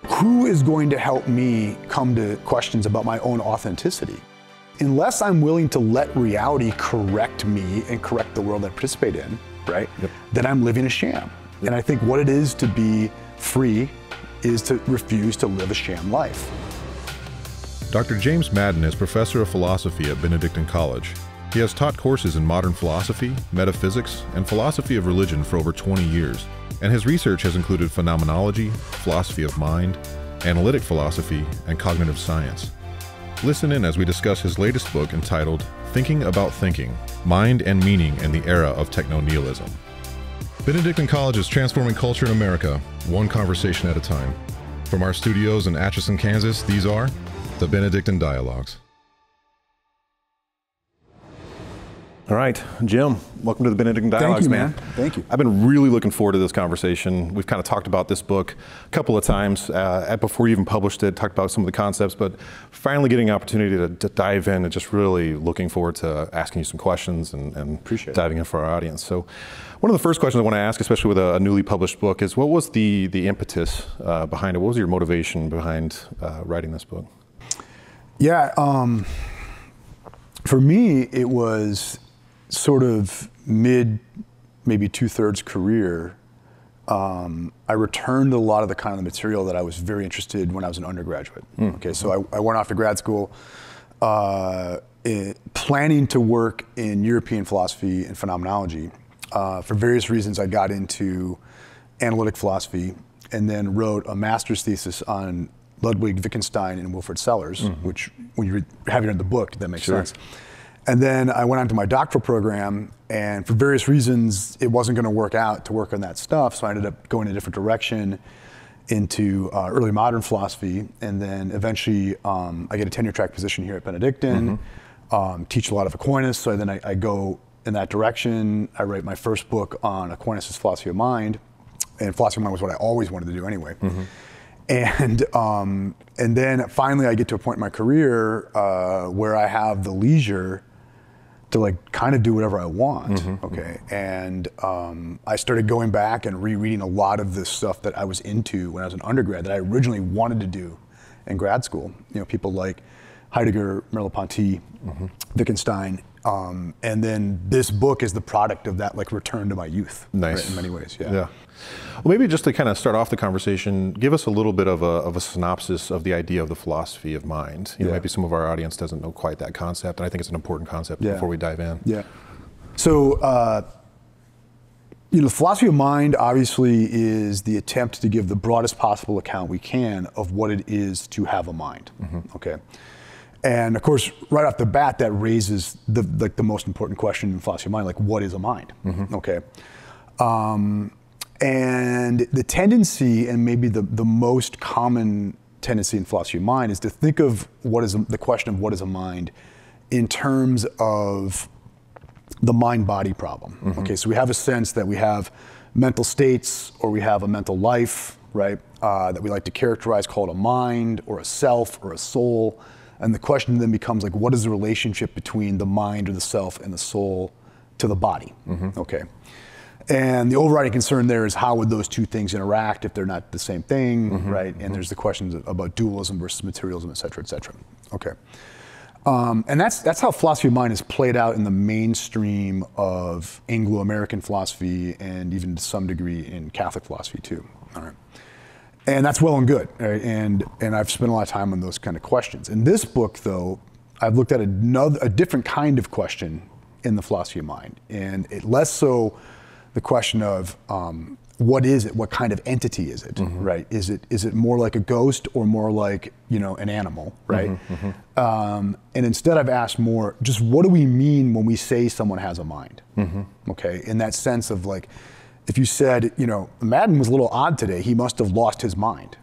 who is going to help me come to questions about my own authenticity? Unless I'm willing to let reality correct me and correct the world I participate in, right? Yep. Then I'm living a sham. Yep. And I think what it is to be free is to refuse to live a sham life. Dr. James Madden is professor of philosophy at Benedictine College. He has taught courses in modern philosophy, metaphysics, and philosophy of religion for over 20 years, and his research has included phenomenology, philosophy of mind, analytic philosophy, and cognitive science. Listen in as we discuss his latest book entitled Thinking About Thinking, Mind and Meaning in the Era of Techno-Nihilism. Benedictine College is transforming culture in America, one conversation at a time. From our studios in Atchison, Kansas, these are the Benedictine Dialogues. All right, Jim, welcome to the Benedictine Dialogues. Thank you, man. Thank you. I've been really looking forward to this conversation. We've kind of talked about this book a couple of times before you even published it, talked about some of the concepts, but finally getting an opportunity to dive in and just really looking forward to asking you some questions and diving in for our audience. So one of the first questions I want to ask, especially with a newly published book, is what was the impetus behind it? What was your motivation behind writing this book? Yeah, for me, it was sort of maybe two-thirds career. I returned a lot of the kind of material that I was very interested in when I was an undergraduate. Okay, so I went off to grad school planning to work in European philosophy and phenomenology. For various reasons, I got into analytic philosophy and then wrote a master's thesis on Ludwig Wittgenstein and Wilfrid Sellars, which when you have it in the book, that makes sense. And then I went on to my doctoral program, and for various reasons, it wasn't going to work out to work on that stuff, so I ended up going in a different direction into early modern philosophy, and then eventually I get a tenure track position here at Benedictine, teach a lot of Aquinas, so then I go in that direction. I write my first book on Aquinas' philosophy of mind, and philosophy of mind was what I always wanted to do anyway. And then finally I get to a point in my career where I have the leisure to like kind of do whatever I want, okay? And I started going back and rereading a lot of the stuff that I was into when I was an undergrad that I originally wanted to do in grad school. You know, people like Heidegger, Merleau-Ponty, Wittgenstein, and then this book is the product of that like return to my youth. Nice. Right, in many ways, Yeah. Well, maybe just to kind of start off the conversation, give us a little bit of a synopsis of the idea of the philosophy of mind. You know, maybe some of our audience doesn't know quite that concept, and I think it's an important concept before we dive in. Yeah. So, you know, the philosophy of mind obviously is the attempt to give the broadest possible account we can of what it is to have a mind, okay? And of course, right off the bat, that raises the most important question in philosophy of mind, like what is a mind, okay? And the tendency, and maybe the most common tendency in philosophy of mind, is to think of the question of what is a mind in terms of the mind-body problem. Okay, so we have a sense that we have mental states or we have a mental life, right, that we like to characterize, called a mind or a self or a soul. And the question then becomes like, what is the relationship between the mind or the self and the soul to the body, okay? And the overriding concern there is how would those two things interact if they're not the same thing, right? And there's the questions about dualism versus materialism, et cetera, okay? And that's how philosophy of mind is played out in the mainstream of Anglo-American philosophy and even to some degree in Catholic philosophy too, all right? And that's well and good, right? And I've spent a lot of time on those kind of questions. In this book, though, I've looked at a different kind of question in the philosophy of mind, and it less so the question of what is it, what kind of entity is it, right? Is it more like a ghost or more like, you know, an animal, right? And instead I've asked more, just what do we mean when we say someone has a mind, okay? In that sense of like, if you said, you know, Madden was a little odd today, he must have lost his mind,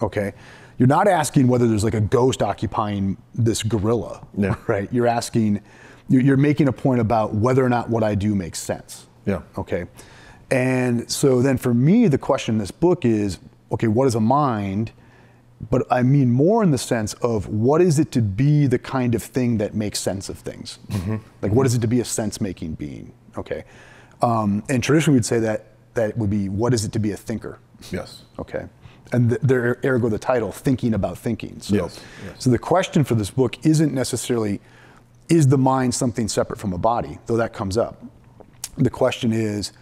okay? You're not asking whether there's like a ghost occupying this gorilla, right? You're asking, you're making a point about whether or not what I do makes sense, okay? And so then for me, the question in this book is, okay, what is a mind? But I mean more in the sense of what is it to be the kind of thing that makes sense of things? Like what is it to be a sense-making being, okay? And traditionally we'd say that would be, what is it to be a thinker, Yes. Okay. And ergo the title, Thinking About Thinking. So, Yes. So the question for this book isn't necessarily, is the mind something separate from a body, though that comes up. The question is,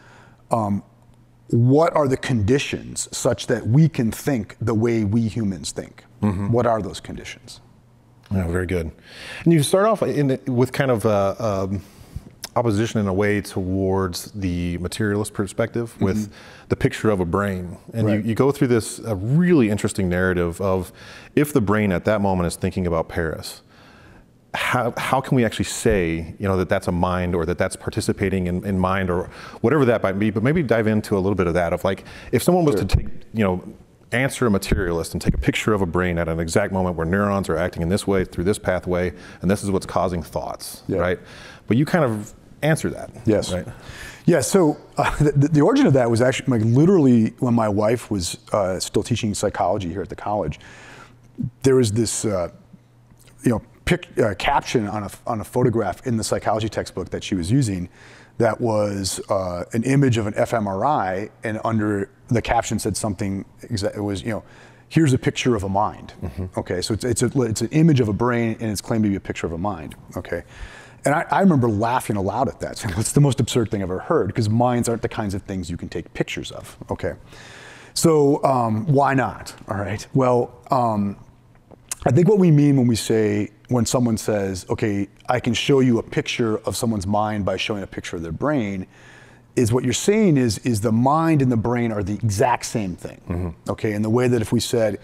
what are the conditions such that we can think the way we humans think? What are those conditions? Yeah, very good. And you start off with kind of opposition in a way towards the materialist perspective with the picture of a brain. And you go through this really interesting narrative of if the brain at that moment is thinking about Paris, how can we actually say, that that's a mind or that that's participating in mind or whatever that might be, but maybe dive into a little bit of that of like, if someone was to take, answer a materialist and take a picture of a brain at an exact moment where neurons are acting in this way through this pathway, and this is what's causing thoughts, right? But you kind of answer that. Yes. Right? Yeah, so the origin of that was actually literally when my wife was still teaching psychology here at the college. There was this, caption on a photograph in the psychology textbook that she was using that was an image of an fMRI, and under the caption said something, it was, here's a picture of a mind. Okay, so it's an image of a brain and it's claimed to be a picture of a mind, okay? And I remember laughing aloud at that, saying, it's the most absurd thing I've ever heard, because minds aren't the kinds of things you can take pictures of, okay? So why not, all right? Well, I think what we mean when someone says, okay, I can show you a picture of someone's mind by showing a picture of their brain, is what you're saying is the mind and the brain are the exact same thing, okay? In the way that if we said,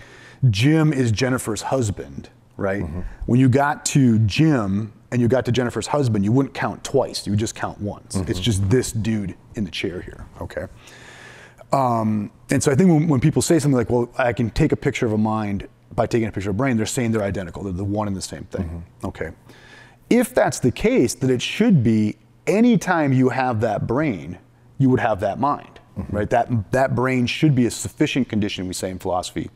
Jim is Jennifer's husband, right? When you got to Jim and you got to Jennifer's husband, you wouldn't count twice, you would just count once. It's just this dude in the chair here, okay? And so I think when people say something like, well, I can take a picture of a mind by taking a picture of a brain, they're saying they're identical, they're the one and the same thing, okay? If that's the case, then it should be anytime you have that brain, you would have that mind, right? That brain should be a sufficient condition, we say in philosophy,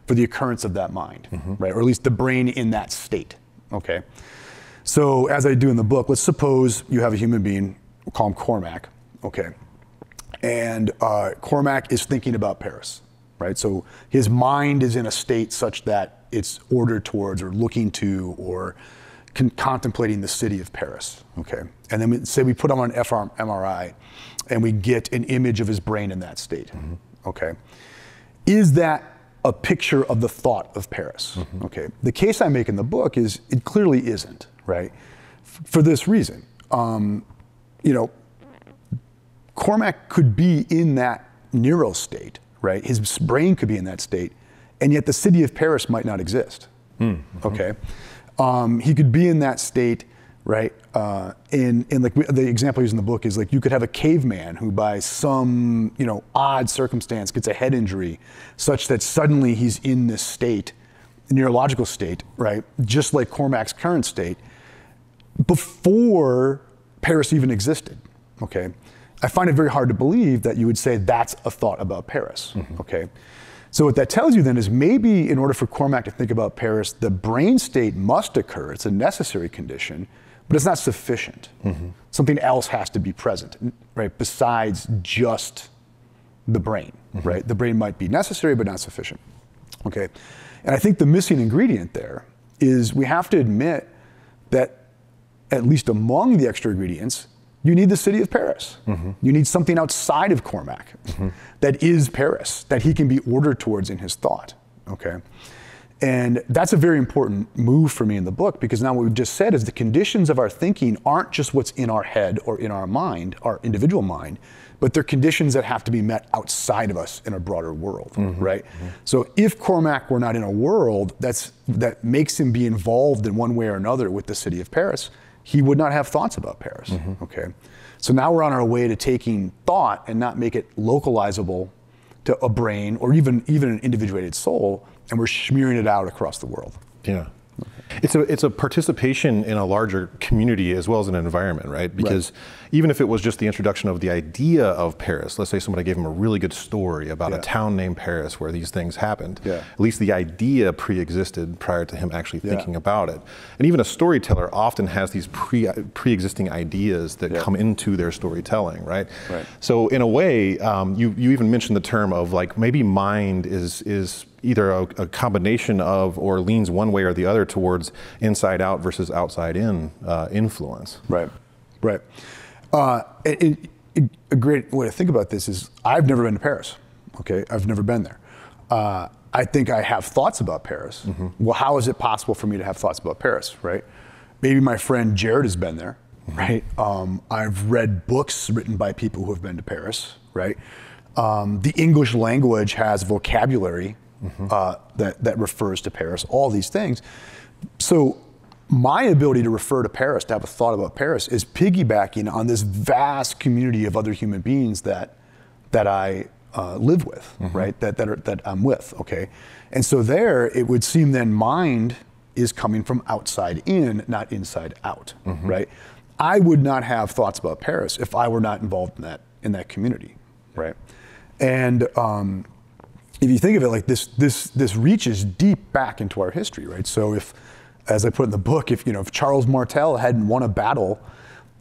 for the occurrence of that mind, right? Or at least the brain in that state, okay? So as I do in the book, let's suppose you have a human being, we'll call him Cormac, okay? And Cormac is thinking about Paris, right? So his mind is in a state such that it's ordered towards or looking to or contemplating the city of Paris, okay? And then say we put him on an fMRI and we get an image of his brain in that state, okay? Is that a picture of the thought of Paris, okay? The case I make in the book is it clearly isn't, right? For this reason, Cormac could be in that neural state, right? His brain could be in that state, and yet the city of Paris might not exist, okay? He could be in that state, right? In like the example I use in the book is like you could have a caveman who by some, odd circumstance gets a head injury such that suddenly he's in this state, neurological state, right? Just like Cormac's current state, before Paris even existed, okay? I find it very hard to believe that you would say that's a thought about Paris, okay? So what that tells you then is maybe in order for Cormac to think about Paris, the brain state must occur. It's a necessary condition, but it's not sufficient. Something else has to be present, right? Besides just the brain, right? The brain might be necessary, but not sufficient, okay? And I think the missing ingredient there is we have to admit that at least among the extra ingredients, you need the city of Paris. You need something outside of Cormac that is Paris, that he can be ordered towards in his thought, okay? And that's a very important move for me in the book, because now what we've just said is the conditions of our thinking aren't just what's in our head or in our mind, our individual mind, but they're conditions that have to be met outside of us in a broader world, right? So if Cormac were not in a world that makes him be involved in one way or another with the city of Paris, he would not have thoughts about Paris, okay? So now we're on our way to taking thought and not make it localizable to a brain or even an individuated soul, and we're smearing it out across the world. Yeah. It's a participation in a larger community as well as in an environment, right? Because even if it was just the introduction of the idea of Paris, let's say somebody gave him a really good story about a town named Paris where these things happened, at least the idea pre-existed prior to him actually thinking about it. And even a storyteller often has these pre-existing ideas that come into their storytelling, right? So in a way, you even mentioned the term of like maybe mind is either a combination of or leans one way or the other towards inside out versus outside in influence. Right. A great way to think about this is I've never been to Paris. Okay, I've never been there. I think I have thoughts about Paris. Well, how is it possible for me to have thoughts about Paris, right? Maybe my friend Jared has been there, right? I've read books written by people who have been to Paris, right? The English language has vocabulary that refers to Paris, all these things. So my ability to refer to Paris, to have a thought about Paris, is piggybacking on this vast community of other human beings that I live with, right? That I'm with, okay? And so there, it would seem then mind is coming from outside in, not inside out, right? I would not have thoughts about Paris if I were not involved in that community, right? And if you think of it like this reaches deep back into our history, right? So if, as I put in the book, if Charles Martel hadn't won a battle,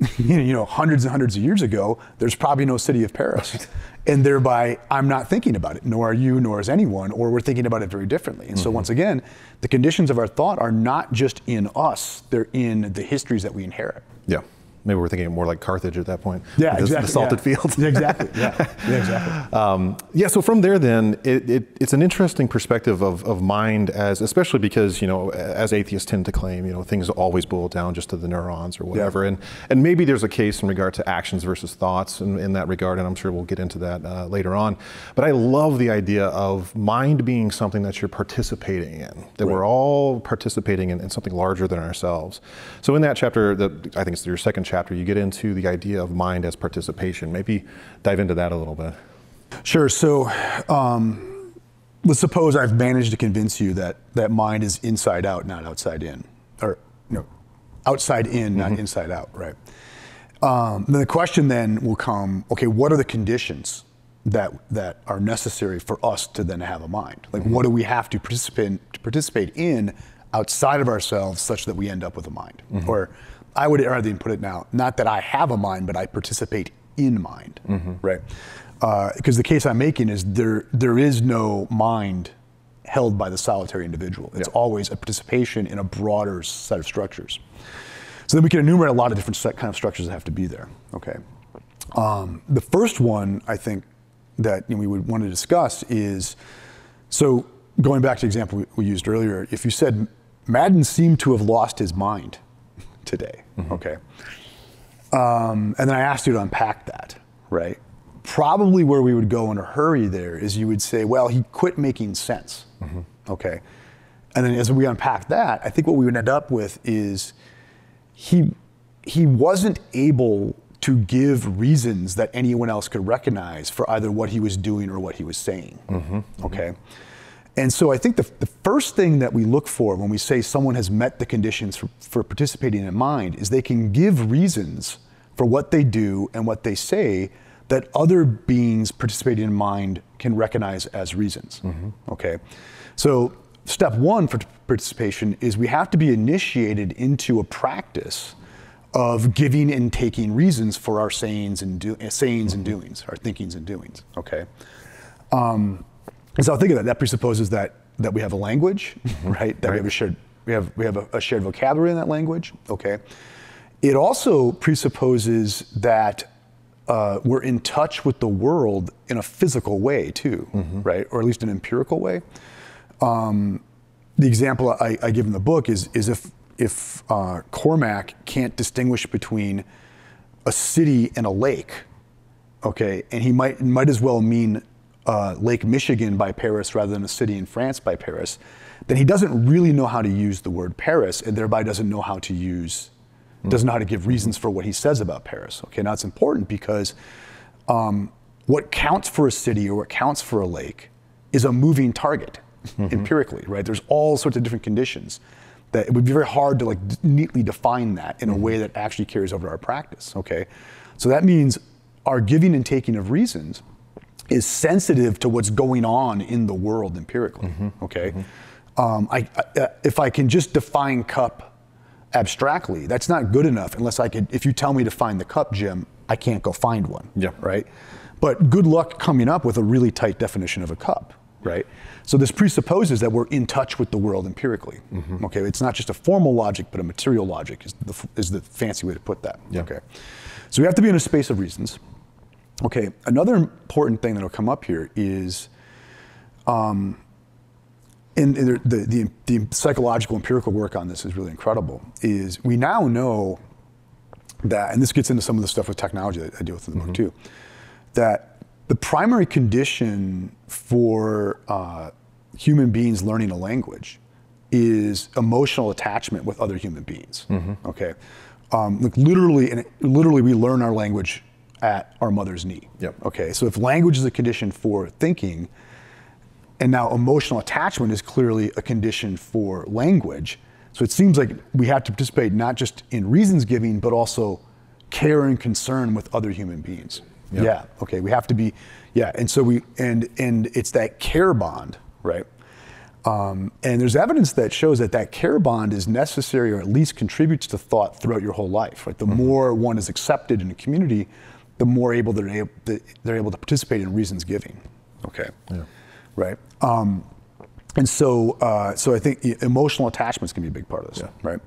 hundreds and hundreds of years ago, there's probably no city of Paris. And thereby, I'm not thinking about it, nor are you, nor is anyone, or we're thinking about it very differently. And so once again, the conditions of our thought are not just in us, they're in the histories that we inherit. Yeah. Maybe we're thinking more like Carthage at that point. Yeah, exactly. The salted fields. Exactly. Yeah, exactly. So from there, then it's an interesting perspective of mind, especially because as atheists tend to claim, things always boil down just to the neurons or whatever, and maybe there's a case in regard to actions versus thoughts in that regard, and I'm sure we'll get into that later on. But I love the idea of mind being something that you're participating in, that we're all participating in something larger than ourselves. So in that chapter, I think it's your second chapter, you get into the idea of mind as participation. Maybe dive into that a little bit. Sure. So let's suppose I've managed to convince you that mind is inside out, not outside in, or outside in, not inside out, right? Then the question then will come, okay, what are the conditions that are necessary for us to then have a mind? Like, what do we have to participate in outside of ourselves such that we end up with a mind? Or I would rather even put it now, not that I have a mind, but I participate in mind, right? Because the case I'm making is there is no mind held by the solitary individual. It's always a participation in a broader set of structures. So then we can enumerate a lot of different kind of structures that have to be there, okay? The first one, I think, that we would want to discuss is, so going back to the example we used earlier, if you said Madden seemed to have lost his mind today, okay? And then I asked you to unpack that, right? Probably where we would go in a hurry there is you would say, well, he quit making sense, okay? And then as we unpack that, I think what we would end up with is he wasn't able to give reasons that anyone else could recognize for either what he was doing or what he was saying, okay? And so I think the first thing that we look for when we say someone has met the conditions for participating in mind is they can give reasons for what they do and what they say that other beings participating in mind can recognize as reasons, okay? So step one for participation is we have to be initiated into a practice of giving and taking reasons for our sayings and doings, our thinkings and doings, okay? And so think of that. That presupposes that we have a language, right? That we have a shared vocabulary in that language, okay? It also presupposes that we're in touch with the world in a physical way too, right? Or at least an empirical way. The example I give in the book is if Cormac can't distinguish between a city and a lake, okay, and he might as well mean Lake Michigan by Paris rather than a city in France by Paris, then he doesn't really know how to use the word Paris, and thereby doesn't know how to give reasons for what he says about Paris. Okay, now it's important because what counts for a city or what counts for a lake is a moving target empirically, right? There's all sorts of different conditions That it would be very hard to like neatly define that in a way that actually carries over to our practice, okay? So that means our giving and taking of reasons is sensitive to what's going on in the world empirically, okay? If I can just define cup abstractly, that's not good enough unless if you tell me to find the cup, Jim, I can't go find one, right? But good luck coming up with a really tight definition of a cup, right? So this presupposes that we're in touch with the world empirically, okay? It's not just a formal logic, but a material logic is the fancy way to put that, okay? So we have to be in a space of reasons. Okay, another important thing that'll come up here is in the psychological empirical work on this is really incredible, is we now know that, and this gets into some of the stuff with technology that I deal with in the book too, that the primary condition for human beings learning a language is emotional attachment with other human beings, okay? Like literally we learn our language at our mother's knee. Okay, so if language is a condition for thinking, and now emotional attachment is clearly a condition for language, so it seems like we have to participate not just in reasons giving, but also care and concern with other human beings. Okay, we have to be, and so and it's that care bond, right? And there's evidence that shows that care bond is necessary, or at least contributes to thought throughout your whole life, right? The more one is accepted in a community, the more they're able to participate in reasons giving, okay? Right? And so I think emotional attachments can be a big part of this, right?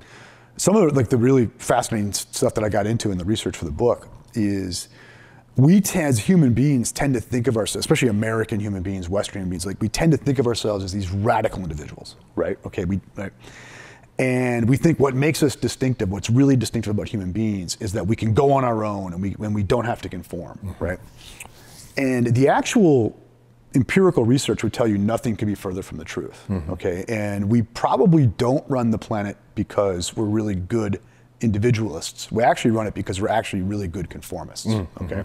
Some of the really fascinating stuff that I got into in the research for the book is we as human beings tend to think of ourselves, especially American human beings, Western human beings, like we tend to think of ourselves as these radical individuals, right? Okay, and we think what makes us distinctive, what's really distinctive about human beings is that we can go on our own and we don't have to conform, right? And the actual empirical research would tell you nothing could be further from the truth, okay? And we probably don't run the planet because we're really good individualists. We actually run it because we're actually really good conformists, okay?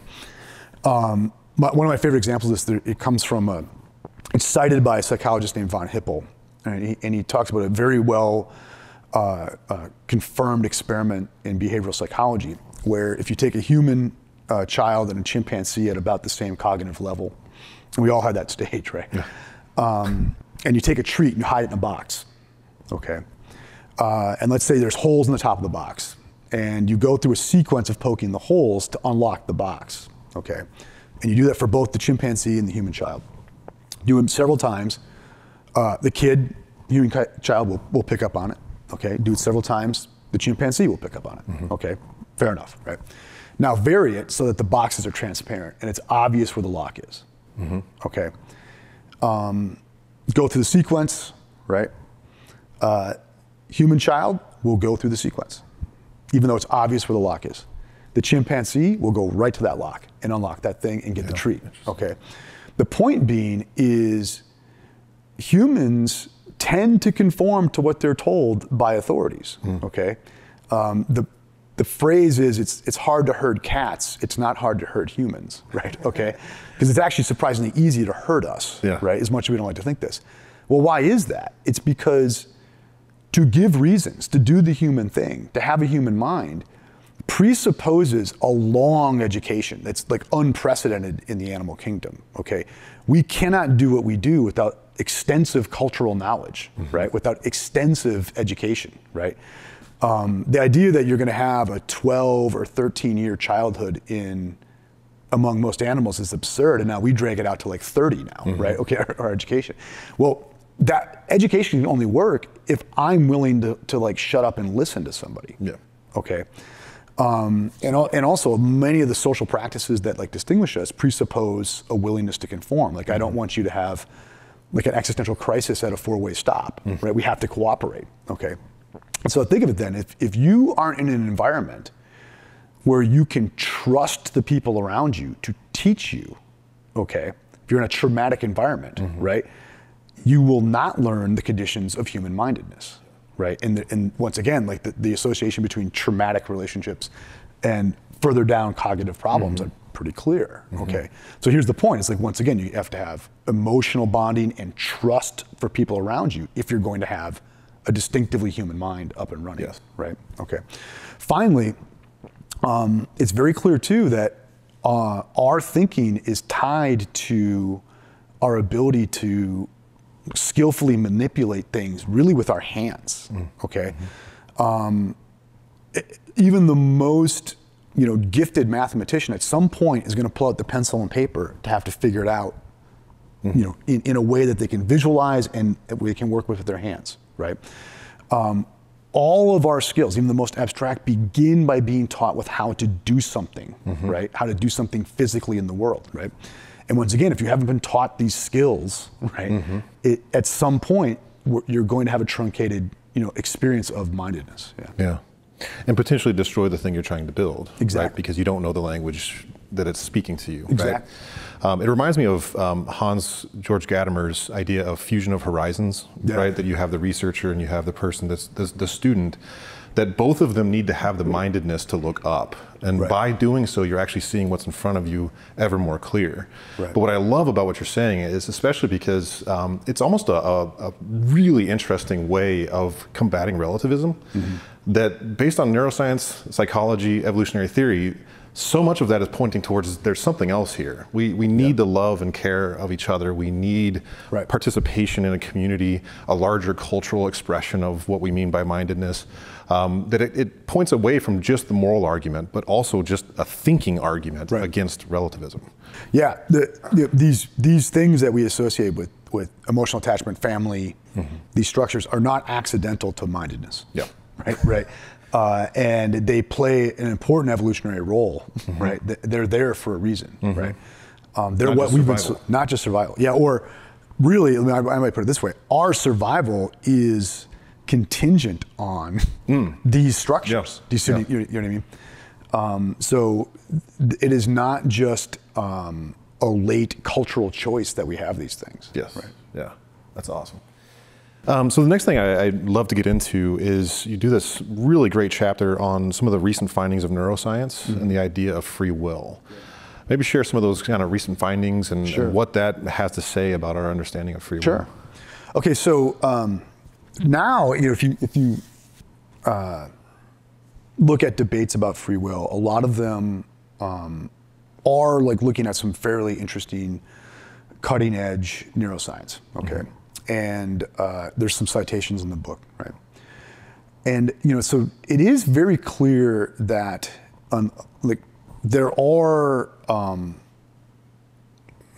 One of my favorite examples of this, it comes from, it's cited by a psychologist named von Hippel, and he talks about a very well confirmed experiment in behavioral psychology, where if you take a human child and a chimpanzee at about the same cognitive level, and we all have that stage, right? And you take a treat and you hide it in a box, okay? And let's say there's holes in the top of the box, and you go through a sequence of poking the holes to unlock the box, okay? And you do that for both the chimpanzee and the human child. Do them several times. The human child will pick up on it, okay? Do it several times, the chimpanzee will pick up on it, okay? Fair enough, right? Now vary it so that the boxes are transparent and it's obvious where the lock is, okay? Go through the sequence, right? Human child will go through the sequence, even though it's obvious where the lock is. The chimpanzee will go right to that lock and unlock that thing and get the treat, okay? The point being is humans tend to conform to what they're told by authorities, okay? The phrase is, it's hard to herd cats, it's not hard to herd humans, right, okay? Because it's actually surprisingly easy to herd us, right, as much as we don't like to think this. Well, why is that? It's because to give reasons, to do the human thing, to have a human mind, presupposes a long education that's like unprecedented in the animal kingdom, okay? We cannot do what we do without extensive cultural knowledge, right? Without extensive education, right? The idea that you're gonna have a 12 or 13-year childhood among most animals is absurd, and now we drag it out to like 30 now, right? Okay, our education. Well, that education can only work if I'm willing to like shut up and listen to somebody, okay? And also many of the social practices that like distinguish us presuppose a willingness to conform. Like I don't want you to have like an existential crisis at a four-way stop, right? We have to cooperate, okay? So think of it then, if you aren't in an environment where you can trust the people around you to teach you, okay? If you're in a traumatic environment, right? You will not learn the conditions of human-mindedness, right? And once again, like the association between traumatic relationships and further down cognitive problems are pretty clear, okay? So here's the point, it's like, once again, you have to have emotional bonding and trust for people around you if you're going to have a distinctively human mind up and running. Yes. Right. Okay. Finally, it's very clear too that our thinking is tied to our ability to skillfully manipulate things really with our hands. Okay. Even the most gifted mathematician at some point is going to pull out the pencil and paper to have to figure it out, in a way that they can visualize and they can work with their hands, right? All of our skills, even the most abstract, begin by being taught with how to do something, right? How to do something physically in the world, right? And once again, if you haven't been taught these skills, right, at some point you're going to have a truncated, experience of mindedness. Yeah. And potentially destroy the thing you're trying to build. Exactly. Right? Because you don't know the language that it's speaking to you. Exactly. Right? It reminds me of Hans Georg Gadamer's idea of fusion of horizons, right? That you have the researcher and you have the person that's the student, that both of them need to have the mindedness to look up. And by doing so, you're actually seeing what's in front of you ever more clear. But what I love about what you're saying is, especially because it's almost a really interesting way of combating relativism, that based on neuroscience, psychology, evolutionary theory, so much of that is pointing towards there's something else here. We need the love and care of each other. We need participation in a community, a larger cultural expression of what we mean by mindedness. That it points away from just the moral argument, but also just a thinking argument against relativism. Yeah, these things that we associate with emotional attachment, family, these structures are not accidental to mindedness. Yeah. Right. And they play an important evolutionary role, right? They're there for a reason, right? They're not what just we've survival. been, not just survival. Yeah, or really, I might put it this way: our survival is contingent on these structures. Yeah. You know what I mean? So it is not just a late cultural choice that we have these things. Yes. Right. Yeah. That's awesome. So the next thing I'd love to get into is you do this really great chapter on some of the recent findings of neuroscience and the idea of free will. Maybe share some of those kind of recent findings and what that has to say about our understanding of free will. Okay, so now if you look at debates about free will, a lot of them are like looking at some fairly interesting cutting edge neuroscience. Okay. And there's some citations in the book, right? And so it is very clear that there are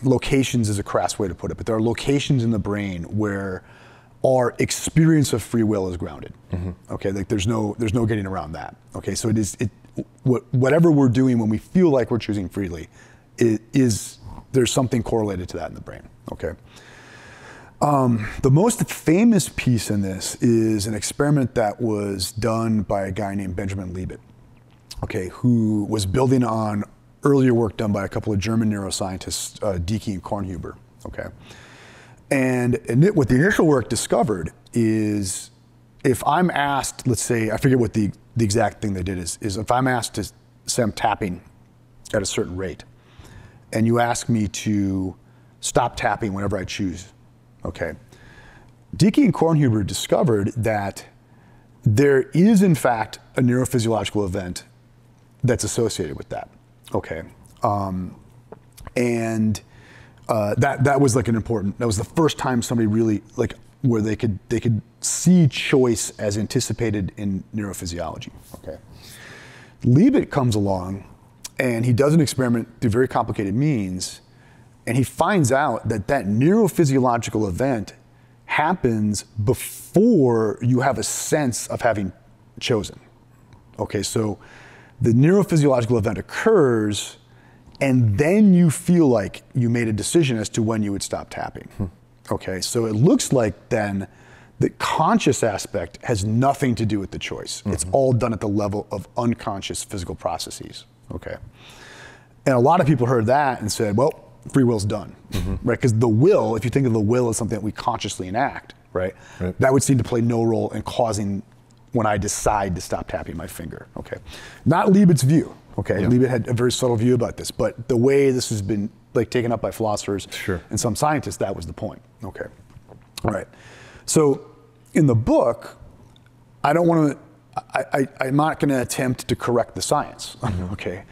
locations, is a crass way to put it, but there are locations in the brain where our experience of free will is grounded. Okay, like there's no getting around that. Okay, so whatever we're doing when we feel like we're choosing freely, there's something correlated to that in the brain. Okay. The most famous piece in this is an experiment that was done by a guy named Benjamin Libet, okay, who was building on earlier work done by a couple of German neuroscientists, Dickey and Kornhuber, okay. And what the initial work discovered is if I'm asked, let's say, I forget what the exact thing they did is if I'm asked to say I'm tapping at a certain rate, and you ask me to stop tapping whenever I choose, okay. Dickey and Kornhuber discovered that there is, in fact, a neurophysiological event that's associated with that, okay. That was like that was the first time somebody really, like, where they could see choice as anticipated in neurophysiology, okay. Libet comes along and he does an experiment through very complicated means, and he finds out that neurophysiological event happens before you have a sense of having chosen. Okay, so the neurophysiological event occurs, and then you feel like you made a decision as to when you would stop tapping. Okay, so it looks like then the conscious aspect has nothing to do with the choice. It's all done at the level of unconscious physical processes. Okay, and a lot of people heard that and said, well, free will's done, right? Because the will, if you think of the will as something that we consciously enact, right? That would seem to play no role in causing when I decide to stop tapping my finger, okay? Not Libet's view, okay? Libet had a very subtle view about this, but the way this has been like taken up by philosophers and some scientists, that was the point, okay? All right, so in the book, I don't want to, I'm not going to attempt to correct the science, okay?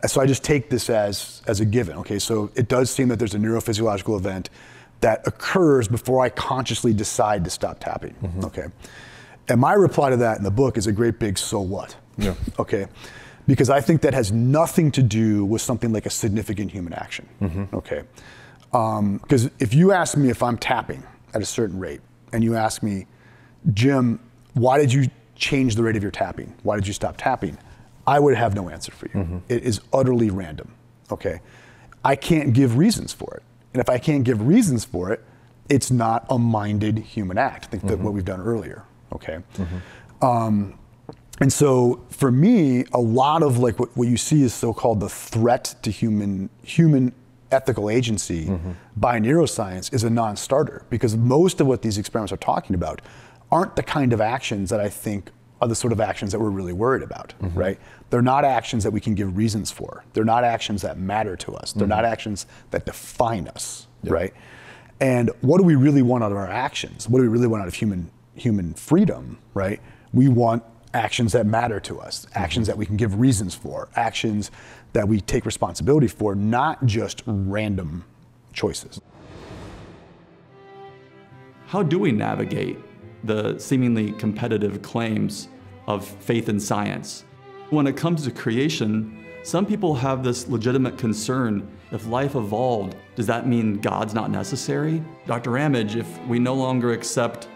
So I just take this as a given, okay? So it does seem that there's a neurophysiological event that occurs before I consciously decide to stop tapping, okay? And my reply to that in the book is a great big so what, okay? Because I think that has nothing to do with something like a significant human action, okay? Because if you ask me if I'm tapping at a certain rate, and you ask me, Jim, why did you change the rate of your tapping? Why did you stop tapping? I would have no answer for you. It is utterly random, okay? I can't give reasons for it. And if I can't give reasons for it, it's not a minded human act. I think that what we've done earlier, okay? And so for me, a lot of like what you see is so-called the threat to human ethical agency by neuroscience is a non-starter, because most of what these experiments are talking about aren't the kind of actions that I think are the sort of actions that we're really worried about, right? They're not actions that we can give reasons for. They're not actions that matter to us. They're not actions that define us, right? And what do we really want out of our actions? What do we really want out of human freedom, right? We want actions that matter to us, actions that we can give reasons for, actions that we take responsibility for, not just random choices. How do we navigate the seemingly competitive claims of faith in science? When it comes to creation, some people have this legitimate concern: if life evolved, does that mean God's not necessary? Dr. Ramage, if we no longer accept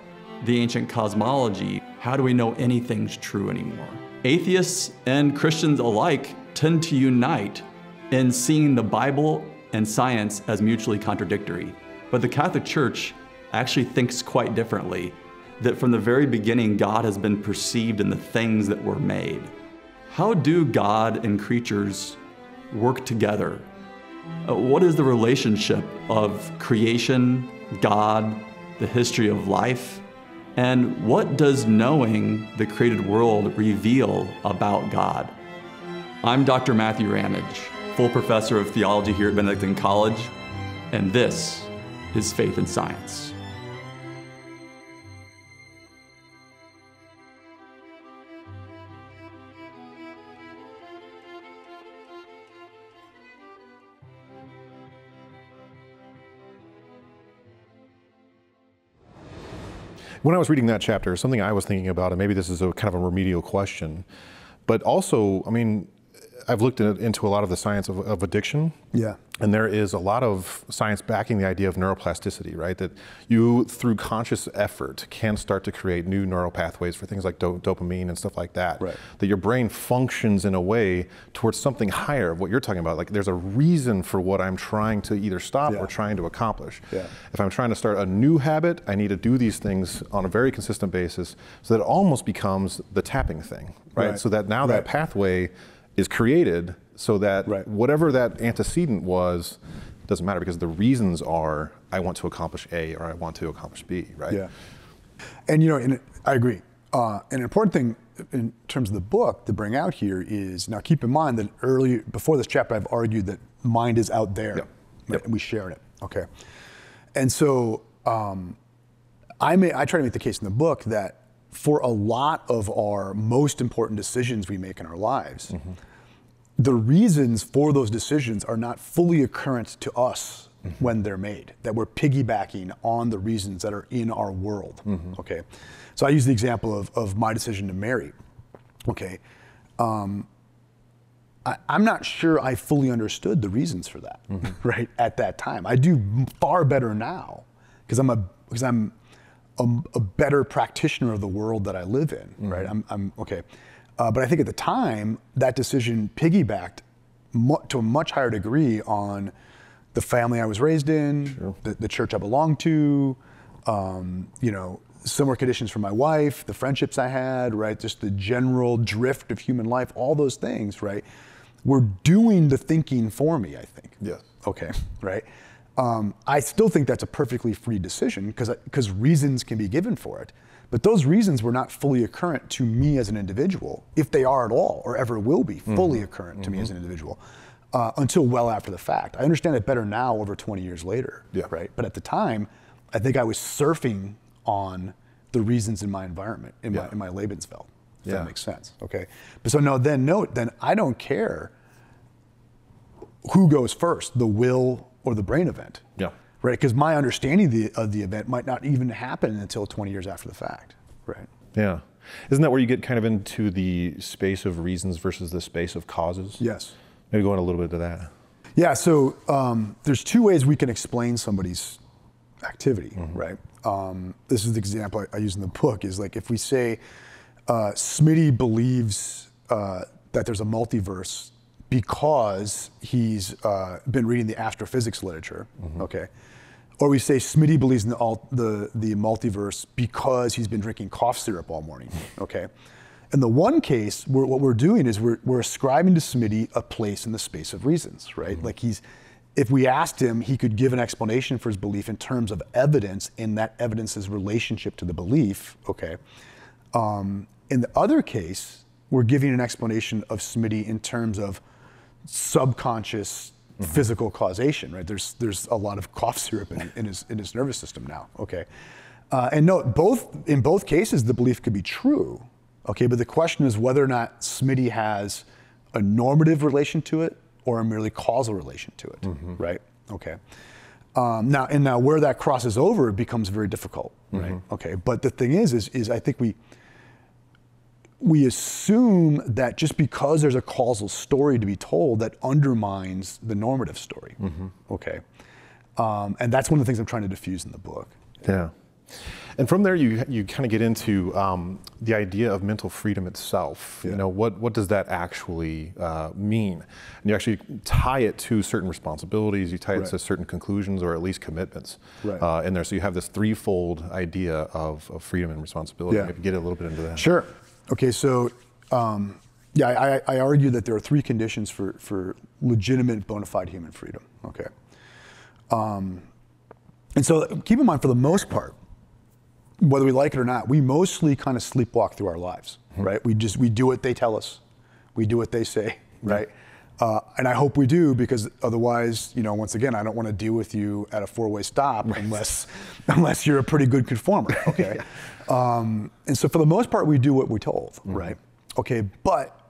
the ancient cosmology, how do we know anything's true anymore? Atheists and Christians alike tend to unite in seeing the Bible and science as mutually contradictory. But the Catholic Church actually thinks quite differently, that from the very beginning, God has been perceived in the things that were made. How do God and creatures work together? What is the relationship of creation, God, the history of life? And what does knowing the created world reveal about God? I'm Dr. Matthew Ramage, full professor of theology here at Benedictine College, and this is Faith in Science. When I was reading that chapter, something I was thinking about, and maybe this is a kind of a remedial question, but also, I mean, I've looked into a lot of the science of addiction. Yeah. And there is a lot of science backing the idea of neuroplasticity, right? That you, through conscious effort, can start to create new neural pathways for things like dopamine and stuff like that. Right. That your brain functions in a way towards something higher of what you're talking about. Like there's a reason for what I'm trying to either stop or trying to accomplish. Yeah. If I'm trying to start a new habit, I need to do these things on a very consistent basis so that it almost becomes the tapping thing, right? So that now that pathway is created so that whatever that antecedent was doesn't matter, because the reasons are I want to accomplish A or I want to accomplish B, right? Yeah. And you know, and I agree. An important thing in terms of the book to bring out here is, now keep in mind that before this chapter, I've argued that mind is out there, and we share it, okay? And so I try to make the case in the book that for a lot of our most important decisions we make in our lives, the reasons for those decisions are not fully occurrent to us when they're made, that we're piggybacking on the reasons that are in our world, okay? So I use the example of my decision to marry, okay? I'm not sure I fully understood the reasons for that, right, at that time. I do far better now, because I'm a better practitioner of the world that I live in, right? I'm okay. But I think at the time, that decision piggybacked to a much higher degree on the family I was raised in, the church I belonged to, you know, similar conditions for my wife, the friendships I had, right? Just the general drift of human life, all those things, right? Were doing the thinking for me, I think. Yes. Okay, right? I still think that's a perfectly free decision because reasons can be given for it. But those reasons were not fully occurrent to me as an individual, if they are at all, or ever will be fully occurrent to me as an individual, until well after the fact. I understand it better now, over 20 years later, right? But at the time, I think I was surfing on the reasons in my environment, in Yeah. my Lebenswelt, if Yeah. that makes sense, okay? But so no, then note, then I don't care who goes first, the will or the brain event, Yeah. right? Because my understanding of the event might not even happen until 20 years after the fact, right? Yeah. Isn't that where you get kind of into the space of reasons versus the space of causes? Yes. Maybe go in a little bit to that. Yeah, so there's two ways we can explain somebody's activity, right? This is the example I use in the book, is like if we say Smitty believes that there's a multiverse because he's been reading the astrophysics literature, okay? Or we say Smitty believes in the multiverse because he's been drinking cough syrup all morning, okay? In the one case, what we're doing is we're ascribing to Smitty a place in the space of reasons, right? Like if we asked him, he could give an explanation for his belief in terms of evidence, and that evidence's relationship to the belief, okay? In the other case, we're giving an explanation of Smitty in terms of subconscious physical causation, right? There's a lot of cough syrup in his nervous system now, okay? And note, in both cases, the belief could be true, okay? But the question is whether or not Smitty has a normative relation to it or a merely causal relation to it, right? Okay. Now where that crosses over becomes very difficult, right? Okay. But the thing is I think we assume that just because there's a causal story to be told, that undermines the normative story, okay? And that's one of the things I'm trying to diffuse in the book. Yeah. And from there, you kind of get into the idea of mental freedom itself. Yeah. You know, what does that actually mean? And you actually tie it to certain responsibilities. You tie it to certain conclusions, or at least commitments in there. So you have this threefold idea of freedom and responsibility. Yeah. Maybe get a little bit into that. Sure. Okay. So, I argue that there are three conditions for legitimate bona fide human freedom. Okay. And so keep in mind, for the most part, whether we like it or not, we mostly kind of sleepwalk through our lives, right? We do what they tell us. We do what they say, right? And I hope we do, because otherwise, once again, I don't want to deal with you at a four-way stop unless you're a pretty good conformer, okay? And so for the most part, we do what we're told, right? Okay, but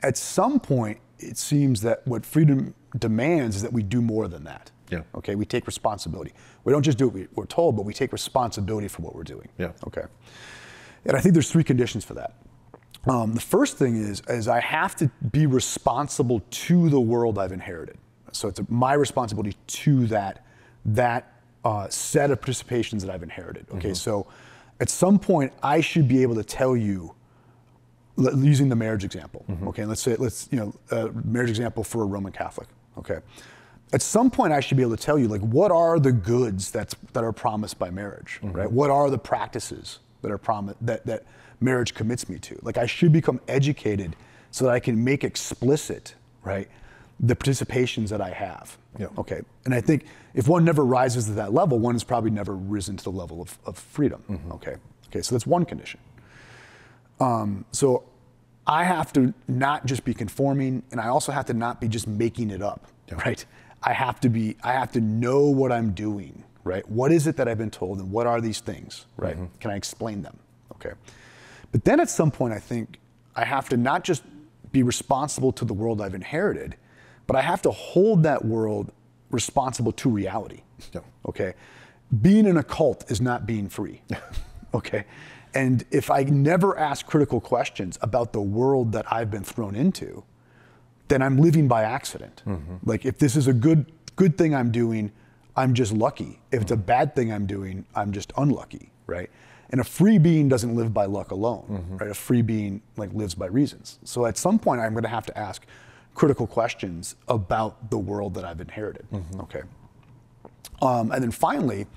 at some point, it seems that what freedom demands is that we do more than that. Yeah. Okay, we take responsibility. We don't just do what we're told, but we take responsibility for what we're doing. Yeah. Okay. And I think there's three conditions for that. The first thing is I have to be responsible to the world I've inherited. So it's my responsibility to that set of participations that I've inherited. Okay, so at some point I should be able to tell you, using the marriage example. Okay, let's marriage example for a Roman Catholic. Okay. At some point, I should be able to tell you, like, what are the goods that are promised by marriage, right? What are the practices that are promised that marriage commits me to? Like, I should become educated so that I can make explicit, right, the participations that I have. Yeah. Okay. And I think if one never rises to that level, one has probably never risen to the level of freedom. Okay. Okay. So that's one condition. So I have to not just be conforming, and I also have to not be just making it up, right? I have to know what I'm doing, right? What is it that I've been told, and what are these things, right? Can I explain them? Okay. But then at some point, I think I have to not just be responsible to the world I've inherited, but I have to hold that world responsible to reality. Yeah. Okay. Being in a cult is not being free. Okay. And if I never ask critical questions about the world that I've been thrown into, then I'm living by accident. Like, if this is a good thing I'm doing, I'm just lucky. If it's a bad thing I'm doing, I'm just unlucky, right? And a free being doesn't live by luck alone, right? A free being lives by reasons. So at some point, I'm going to have to ask critical questions about the world that I've inherited. Okay. And then finally,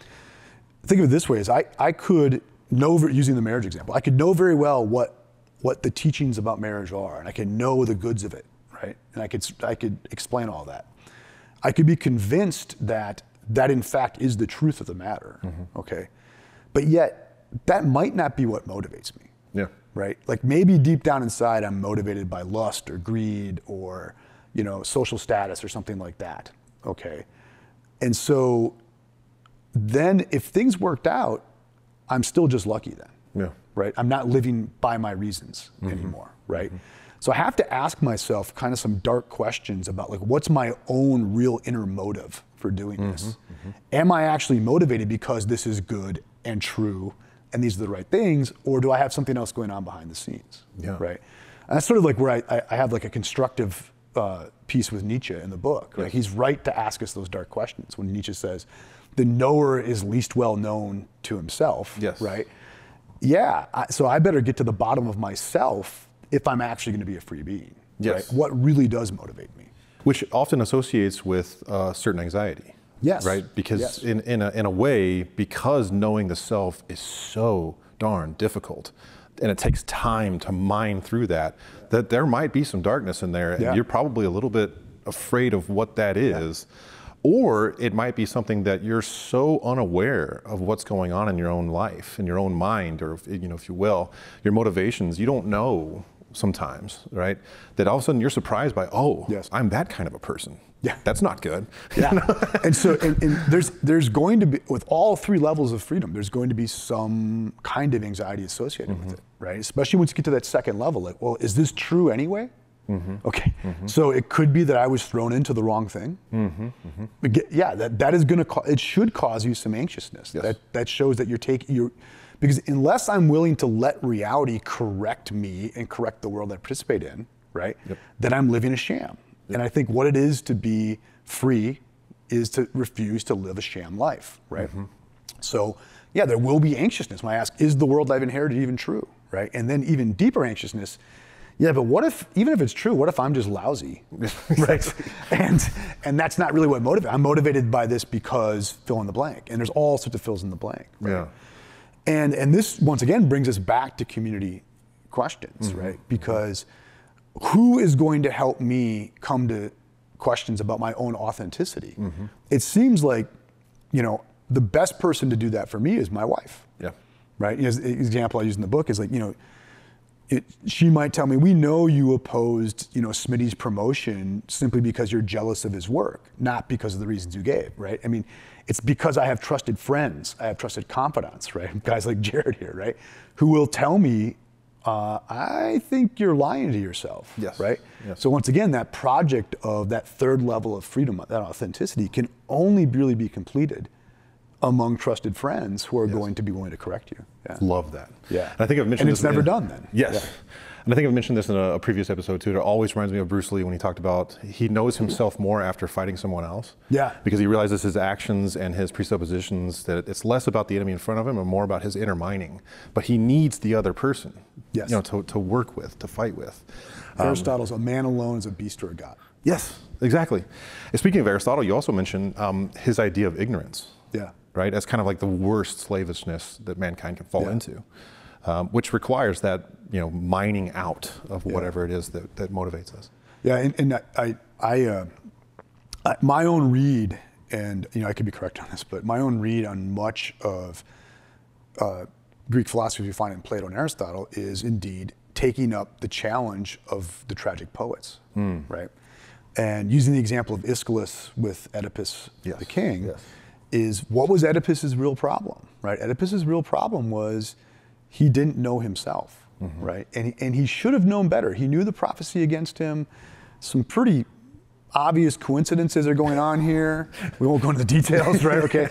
think of it this way: is I could know, using the marriage example, I could know very well what the teachings about marriage are, and I could know the goods of it. Right? And I could explain all that. I could be convinced that in fact is the truth of the matter. Okay. But yet that might not be what motivates me. Yeah. Right? Like, maybe deep down inside I'm motivated by lust or greed or, social status or something like that. Okay. And so then if things worked out, I'm still just lucky then. Yeah. Right? I'm not living by my reasons anymore, right? So I have to ask myself kind of some dark questions about like, what's my own real inner motive for doing this? Am I actually motivated because this is good and true and these are the right things, or do I have something else going on behind the scenes, right? And that's sort of like where I have like a constructive piece with Nietzsche in the book, right? He's right to ask us those dark questions when Nietzsche says, the knower is least well known to himself, right? Yeah, so I better get to the bottom of myself if I'm actually going to be a free being. Right? What really does motivate me? Which often associates with certain anxiety. Right? Because in a way, because knowing the self is so darn difficult, and it takes time to mine through that there might be some darkness in there, and you're probably a little bit afraid of what that is. Or it might be something that you're so unaware of what's going on in your own life, in your own mind, or if you will, your motivations, you don't know sometimes, right? That all of a sudden you're surprised by, I'm that kind of a person. Yeah, that's not good. And so and there's going to be, with all three levels of freedom, there's going to be some kind of anxiety associated with it, right? Especially once you get to that second level, like, well, is this true anyway? Okay, so it could be that I was thrown into the wrong thing. That is going to it should cause you some anxiousness. That shows that because unless I'm willing to let reality correct me and correct the world I participate in, right? Then I'm living a sham. And I think what it is to be free is to refuse to live a sham life, right? So there will be anxiousness when I ask, is the world I've inherited even true, right? And then even deeper anxiousness. Yeah, but what if, even if it's true, what if I'm just lousy, right? And that's not really what motivates. I'm motivated by this because fill in the blank, and there's all sorts of fills in the blank, right? And this once again brings us back to community questions, right? Because who is going to help me come to questions about my own authenticity? It seems like, the best person to do that for me is my wife, right? The example I use in the book is like, she might tell me, we know you opposed, Smitty's promotion simply because you're jealous of his work, not because of the reasons you gave, right? I mean, it's because I have trusted friends, I have trusted confidants, right? Guys like Jared here, right? Who will tell me, I think you're lying to yourself, right? So once again, that project of that third level of freedom, that authenticity, can only really be completed among trusted friends who are going to be willing to correct you. Love that. And I think I've mentioned it's never done then. And I think I've mentioned this in a previous episode too. It always reminds me of Bruce Lee when he talked about he knows himself more after fighting someone else. Because he realizes his actions and his presuppositions, that it's less about the enemy in front of him and more about his inner mining. But he needs the other person, to work with, to fight with. Aristotle's, a man alone is a beast or a god. Yes, exactly. And speaking of Aristotle, you also mentioned his idea of ignorance. Right, as kind of like the worst slavishness that mankind can fall into, which requires that mining out of whatever it is that motivates us. And I my own read, and I could be correct on this, but my own read on much of Greek philosophy we find in Plato and Aristotle is indeed taking up the challenge of the tragic poets, right? And using the example of Aeschylus with Oedipus the king. Is what was Oedipus's real problem, right? Oedipus's real problem was he didn't know himself, right? And he should have known better. He knew the prophecy against him. Some pretty obvious coincidences are going on here. We won't go into the details, right? Okay.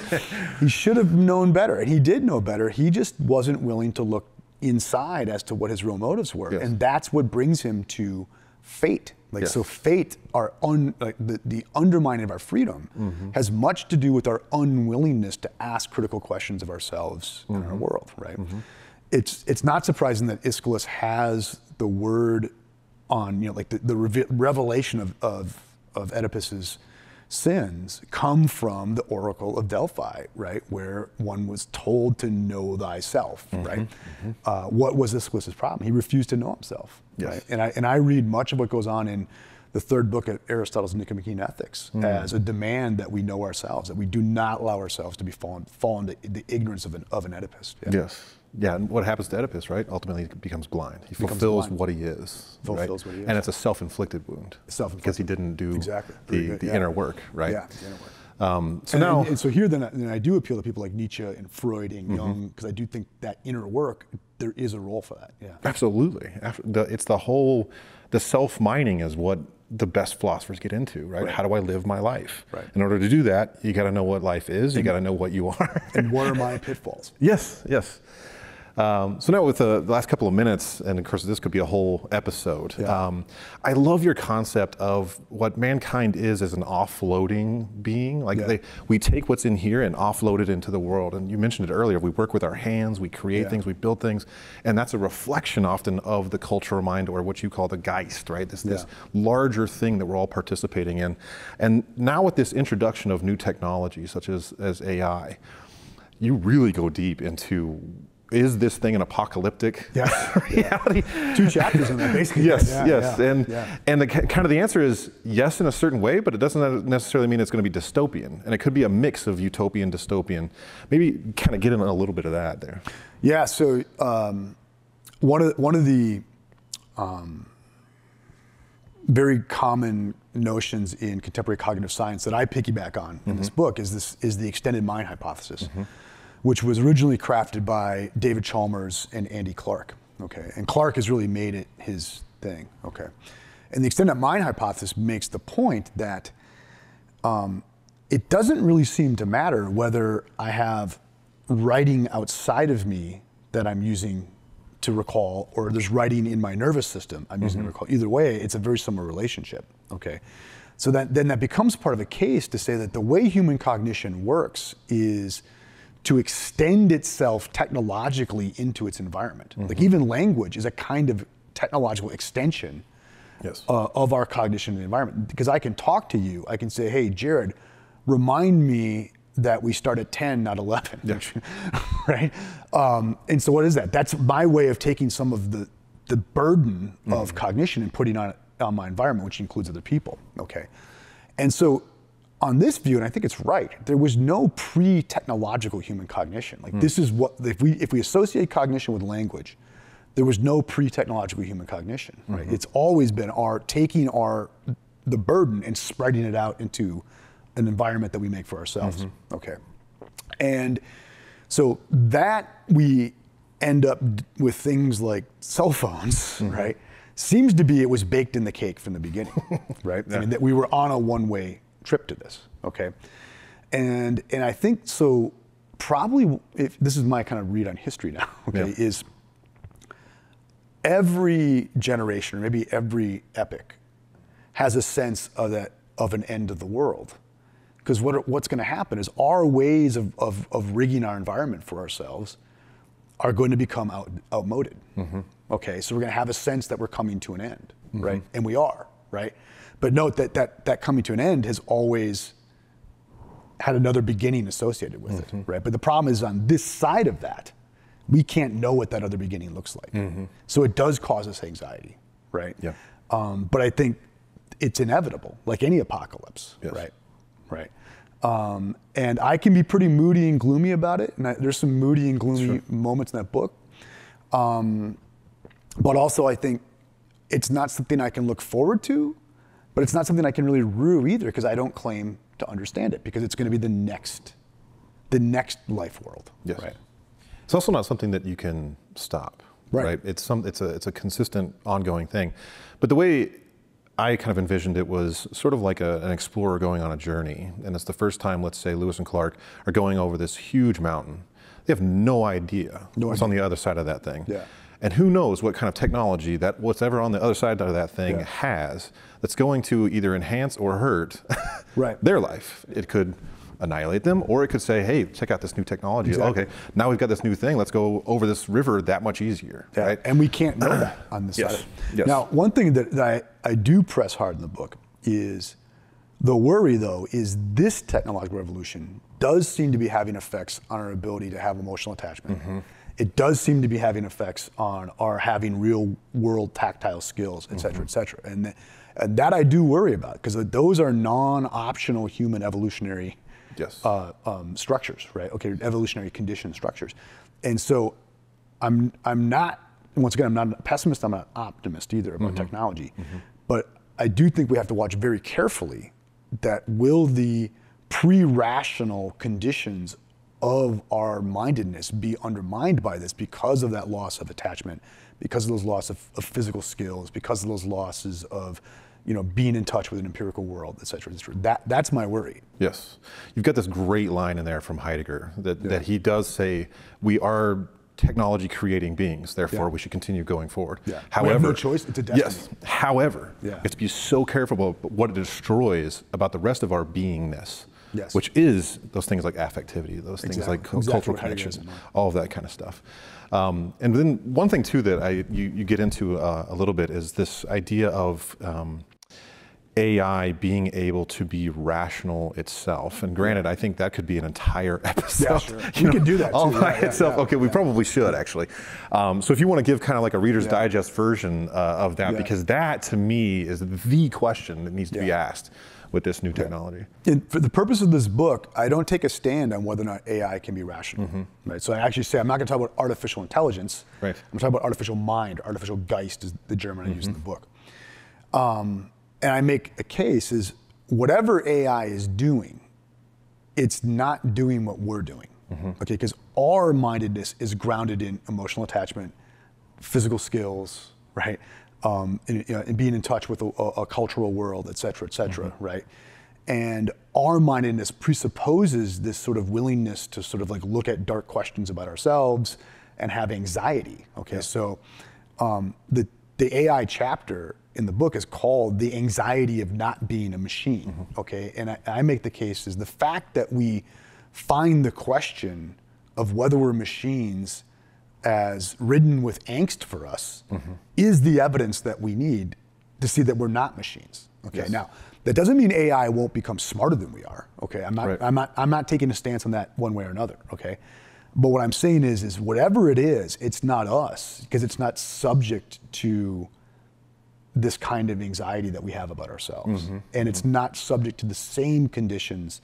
He should have known better, and he did know better. He just wasn't willing to look inside as to what his real motives were. And that's what brings him to fate. So fate, the undermining of our freedom, has much to do with our unwillingness to ask critical questions of ourselves and our world, right? It's not surprising that Aeschylus has the word on, the revelation of Oedipus's sins come from the Oracle of Delphi, right? Where one was told to know thyself, right? What was Aeschylus's problem? He refused to know himself, right? And I read much of what goes on in the third book of Aristotle's Nicomachean Ethics as a demand that we know ourselves, that we do not allow ourselves to be fall into the ignorance of an Oedipus. And what happens to Oedipus, right? Ultimately, he becomes blind. He fulfills what he is. Fulfills what he is. And it's a self-inflicted wound. Because he didn't do the inner work, right? The inner And so here then I do appeal to people like Nietzsche and Freud and Jung, because I do think that inner work, there is a role for that. Yeah. Absolutely. It's the self-mining is what the best philosophers get into, right? How do I live my life? Right. In order to do that, you got to know what life is. You got to know what you are. And what are my pitfalls? Yes, yes. So now with the last couple of minutes, and of course this could be a whole episode, I love your concept of what mankind is as an offloading being. Like we take what's in here and offload it into the world. And you mentioned it earlier, we work with our hands, we create things, we build things, and that's a reflection often of the cultural mind, or what you call the Geist, right? This larger thing that we're all participating in. And now with this introduction of new technology, such as AI, you really go deep into, is this thing an apocalyptic reality? 2 chapters in that, basically. Yes. And the answer is yes in a certain way, but it doesn't necessarily mean it's going to be dystopian. And it could be a mix of utopian, dystopian. Maybe kind of get in a little bit of that there. Yeah, so one of the very common notions in contemporary cognitive science that I piggyback on in this book is the extended mind hypothesis, which was originally crafted by David Chalmers and Andy Clark. Okay, and Clark has really made it his thing. Okay, and the extended mind hypothesis makes the point that it doesn't really seem to matter whether I have writing outside of me that I'm using to recall, or there's writing in my nervous system I'm using to recall. Either way, it's a very similar relationship. Okay, so then that becomes part of a case to say that the way human cognition works is to extend itself technologically into its environment. Like even language is a kind of technological extension of our cognition in the environment. Because I can talk to you, I can say, hey, Jared, remind me that we start at 10, not 11, right? And so what is that? That's my way of taking some of the burden of cognition and putting on my environment, which includes other people, okay? And so on this view, and I think it's right, there was no pre-technological human cognition. Like this is what, if we associate cognition with language, there was no pre-technological human cognition, right? It's always been taking the burden and spreading it out into an environment that we make for ourselves, okay? And so that we end up with things like cell phones, right? Seems to be it was baked in the cake from the beginning, right? I mean, that we were on a one-way trip to this, okay? And I think so probably, if this is my kind of read on history now, okay, is every generation, or maybe every epoch, has a sense of an end of the world. Because what's gonna happen is our ways of rigging our environment for ourselves are going to become outmoded, okay? So we're gonna have a sense that we're coming to an end, right? And we are, right? But note that coming to an end has always had another beginning associated with it, right? But the problem is on this side of that, we can't know what that other beginning looks like. So it does cause us anxiety, right? Yeah. But I think it's inevitable, like any apocalypse, right? Right. And I can be pretty moody and gloomy about it, and there's some moody and gloomy moments in that book. But also I think it's not something I can look forward to, but it's not something I can really rue either, because I don't claim to understand it, because it's going to be the next life world. Right. It's also not something that you can stop. Right. It's a consistent, ongoing thing. But the way I kind of envisioned it was sort of like an explorer going on a journey, and it's the first time, let's say, Lewis and Clark are going over this huge mountain. They have no idea what's on the other side of that thing. And who knows what kind of technology that whatever on the other side of that thing has that's going to either enhance or hurt their life. It could annihilate them, or it could say, hey, check out this new technology. Okay, now we've got this new thing, let's go over this river that much easier. Right? And we can't know that on this side. Now, one thing that I do press hard in the book is, the worry though, is this technological revolution does seem to be having effects on our ability to have emotional attachment. It does seem to be having effects on our having real world tactile skills, et cetera, et cetera. And that I do worry about, because those are non-optional human evolutionary structures, right? Okay, evolutionary condition structures. And so I'm not, once again, I'm not a pessimist, I'm not an optimist either about technology. But I do think we have to watch very carefully that will the pre-rational conditions of our mindedness be undermined by this because of that loss of attachment, because of those loss of physical skills, because of those losses of, you know, being in touch with an empirical world, et cetera, et cetera. That's my worry. Yes. You've got this great line in there from Heidegger that he does say, we are technology creating beings, therefore we should continue going forward. Yeah. However, we have no choice, it's a destiny. Yes. However, you have to be so careful about what it destroys about the rest of our beingness. Yes. Which is those things like affectivity, those things like cultural connections, all of that kind of stuff. And then one thing too that you get into a little bit is this idea of AI being able to be rational itself. And granted, I think that could be an entire episode. Yeah, sure. We could do that all too. by itself. Okay, we probably should actually. So if you want to give kind of like a Reader's Digest version of that, because that to me is the question that needs to be asked with this new technology. And for the purpose of this book, I don't take a stand on whether or not AI can be rational. Right? So I actually say I'm not going to talk about artificial intelligence. Right. I'm talking about artificial mind. Artificial Geist is the German I use in the book. And I make a case is whatever AI is doing, it's not doing what we're doing. Okay, because our mindedness is grounded in emotional attachment, physical skills, right? And being in touch with a cultural world, et cetera, right? And our mindedness presupposes this sort of willingness to sort of like look at dark questions about ourselves and have anxiety, okay? So the AI chapter in the book is called The Anxiety of Not Being a Machine, okay? And I make the case is the fact that we find the question of whether we're machines as ridden with angst for us is the evidence that we need to see that we're not machines. Okay, now that doesn't mean AI won't become smarter than we are. Okay, I'm not taking a stance on that one way or another. Okay, but what I'm saying is whatever it is, it's not us because it's not subject to this kind of anxiety that we have about ourselves, and it's not subject to the same conditions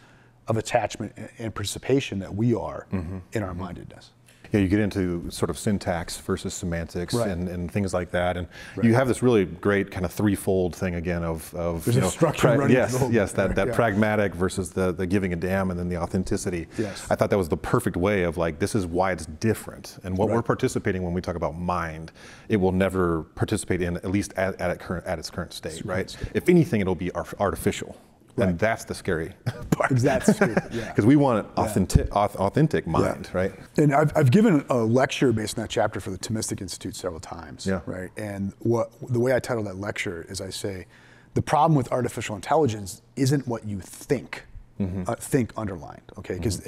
of attachment and participation that we are in our mindedness. Yeah, you get into sort of syntax versus semantics and things like that, and you have this really great kind of threefold thing again of there's a structure running that pragmatic versus the giving a damn, and then the authenticity. Yes. I thought that was the perfect way of like this is why it's different, and what we're participating when we talk about mind, it will never participate in at least at its current state, right? If anything, it'll be artificial. And that's the scary part. Exactly. Because we want authentic mind, right? And I've given a lecture based on that chapter for the Thomistic Institute several times, right? And the way I title that lecture is I say, the problem with artificial intelligence isn't what you think, think underlined, okay? Because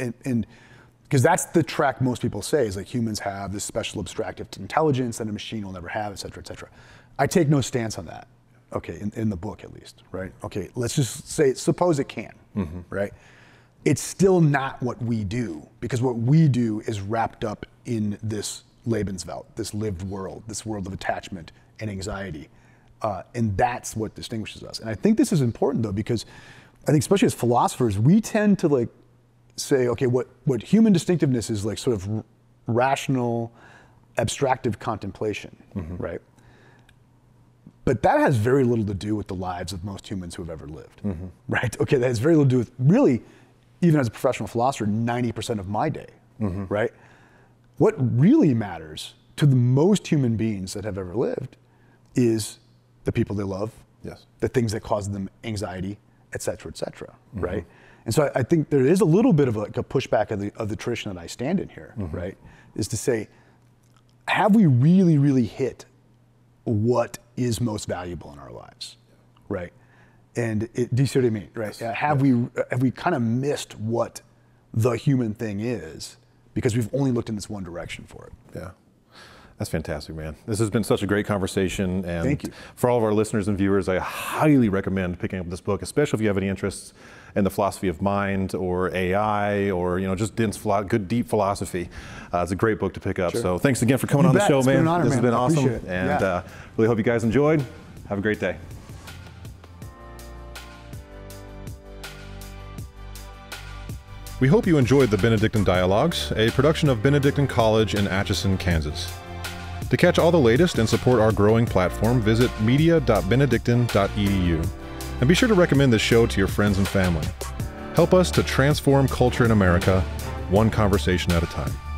because that's the track most people say is like humans have this special abstractive intelligence that a machine will never have, et cetera, et cetera. I take no stance on that. Okay, in the book at least, right? Okay, let's just say, suppose it can, right? It's still not what we do, because what we do is wrapped up in this Lebenswelt, this lived world, this world of attachment and anxiety. And that's what distinguishes us. And I think this is important though, because I think especially as philosophers, we tend to like say, okay, what human distinctiveness is like sort of rational, abstractive contemplation, right? But that has very little to do with the lives of most humans who have ever lived, right? Okay, that has very little to do with really, even as a professional philosopher, 90% of my day, right? What really matters to the most human beings that have ever lived is the people they love, the things that cause them anxiety, et cetera, right? And so I think there is a little bit of like a pushback of the tradition that I stand in here, right? Is to say, have we really hit what is most valuable in our lives, right? And do you see what I mean, right? Have we kind of missed what the human thing is because we've only looked in this one direction for it? Yeah, that's fantastic, man. This has been such a great conversation, and thank you. For all of our listeners and viewers, I highly recommend picking up this book, especially if you have any interests in the philosophy of mind or AI or just dense, good, deep philosophy. It's a great book to pick up. So thanks again for coming on the show, man. This has been awesome, and really hope you guys enjoyed. Have a great day. We hope you enjoyed the Benedictine Dialogues, a production of Benedictine College in Atchison, Kansas. To catch all the latest and support our growing platform, visit media.benedictine.edu. And be sure to recommend this show to your friends and family. Help us to transform culture in America, one conversation at a time.